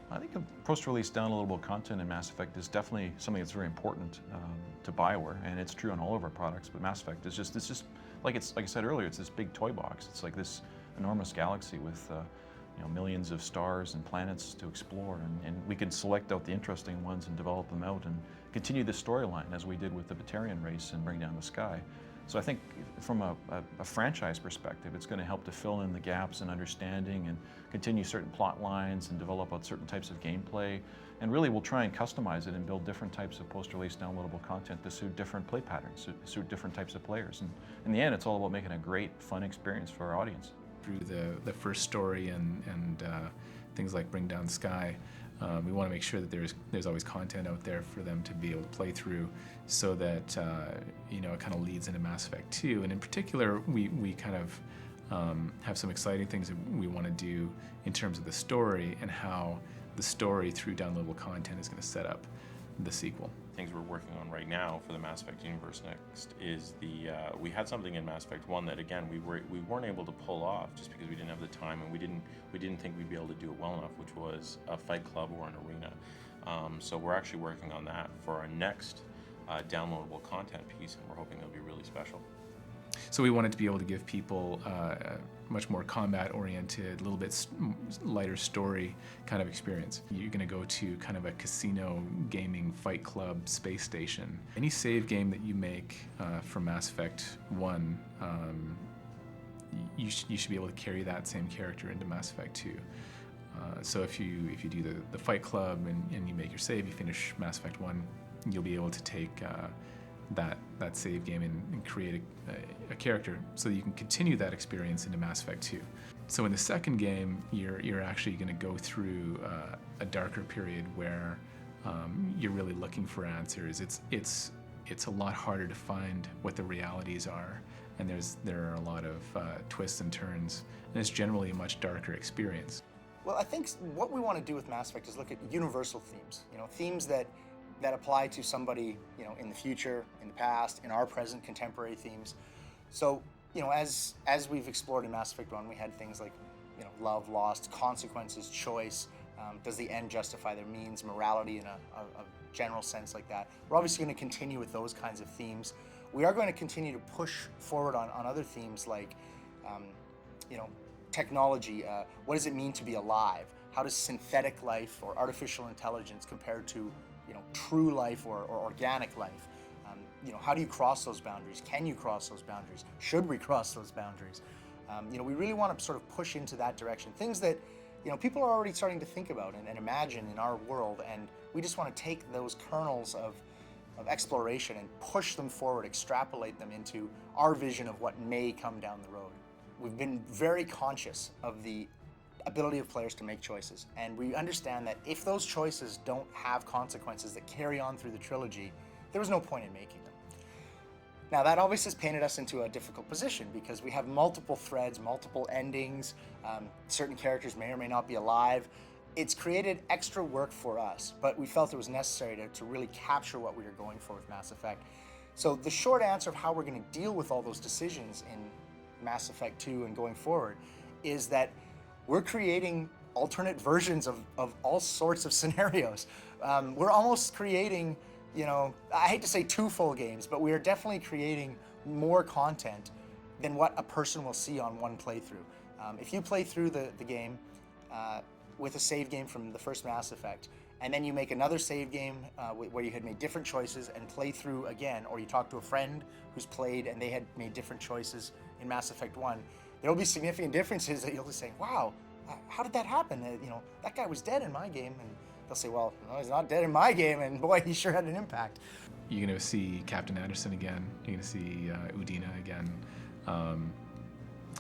I think post-release downloadable content in Mass Effect is definitely something that's very important to BioWare, and it's true on all of our products. But Mass Effect is just like I said earlier, it's this big toy box. It's like this enormous galaxy with millions of stars and planets to explore, and we can select out the interesting ones and develop them out and continue the storyline as we did with the Batarian race and Bring Down the Sky. So I think from a franchise perspective, it's going to help to fill in the gaps in understanding and continue certain plot lines and develop out certain types of gameplay. And really we'll try and customize it and build different types of post-release downloadable content to suit different play patterns, suit different types of players. And in the end, it's all about making a great, fun experience for our audience. Through the first story and things like Bring Down the Sky, we want to make sure that there's always content out there for them to be able to play through, so that it kind of leads into Mass Effect 2. And in particular, we kind of have some exciting things that we want to do in terms of the story and how the story through downloadable content is going to set up the sequel. Things we're working on right now for the Mass Effect universe next is we had something in Mass Effect 1 that again we weren't able to pull off just because we didn't have the time, and we didn't think we'd be able to do it well enough, which was a fight club or an arena. So we're actually working on that for our next downloadable content piece, and we're hoping it'll be really special. So we wanted to be able to give people a much more combat-oriented, a little bit lighter story kind of experience. You're going to go to kind of a casino, gaming, fight club, space station. Any save game that you make from Mass Effect 1, you should be able to carry that same character into Mass Effect 2. So if you do the fight club and you make your save, you finish Mass Effect 1, you'll be able to take that save game and create a character so that you can continue that experience into Mass Effect 2. So in the second game, you're actually going to go through a darker period where you're really looking for answers. It's a lot harder to find what the realities are, and there are a lot of twists and turns, and it's generally a much darker experience. Well, I think what we want to do with Mass Effect is look at universal themes, themes that apply to somebody, in the future, in the past, in our present contemporary themes. So, as we've explored in Mass Effect 1, we had things like, love, loss, consequences, choice. Does the end justify their means? Morality in a general sense like that. We're obviously going to continue with those kinds of themes. We are going to continue to push forward on other themes like, technology. What does it mean to be alive? How does synthetic life or artificial intelligence compare to true life or organic life? How do you cross those boundaries? Can you cross those boundaries? Should we cross those boundaries? We really want to sort of push into that direction. Things that, people are already starting to think about and imagine in our world, and we just want to take those kernels of exploration and push them forward, extrapolate them into our vision of what may come down the road. We've been very conscious of the ability of players to make choices, and we understand that if those choices don't have consequences that carry on through the trilogy, there was no point in making them. Now that obviously has painted us into a difficult position because we have multiple threads, multiple endings, certain characters may or may not be alive. It's created extra work for us, but we felt it was necessary to really capture what we were going for with Mass Effect. So the short answer of how we're going to deal with all those decisions in Mass Effect 2 and going forward is that we're creating alternate versions of all sorts of scenarios. We're almost creating, I hate to say 2 full games, but we are definitely creating more content than what a person will see on one playthrough. If you play through the game with a save game from the first Mass Effect, and then you make another save game where you had made different choices and play through again, or you talk to a friend who's played and they had made different choices in Mass Effect 1, there will be significant differences that you'll be saying, wow, how did that happen? That guy was dead in my game. And they'll say, well, no, he's not dead in my game, and boy, he sure had an impact. You're going to see Captain Anderson again. You're going to see Udina again. A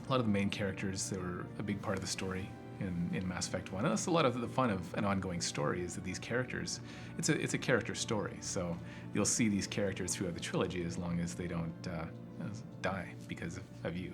lot of the main characters that were a big part of the story in Mass Effect 1. And that's a lot of the fun of an ongoing story, is that these characters, it's a character story. So you'll see these characters throughout the trilogy as long as they don't die because of you.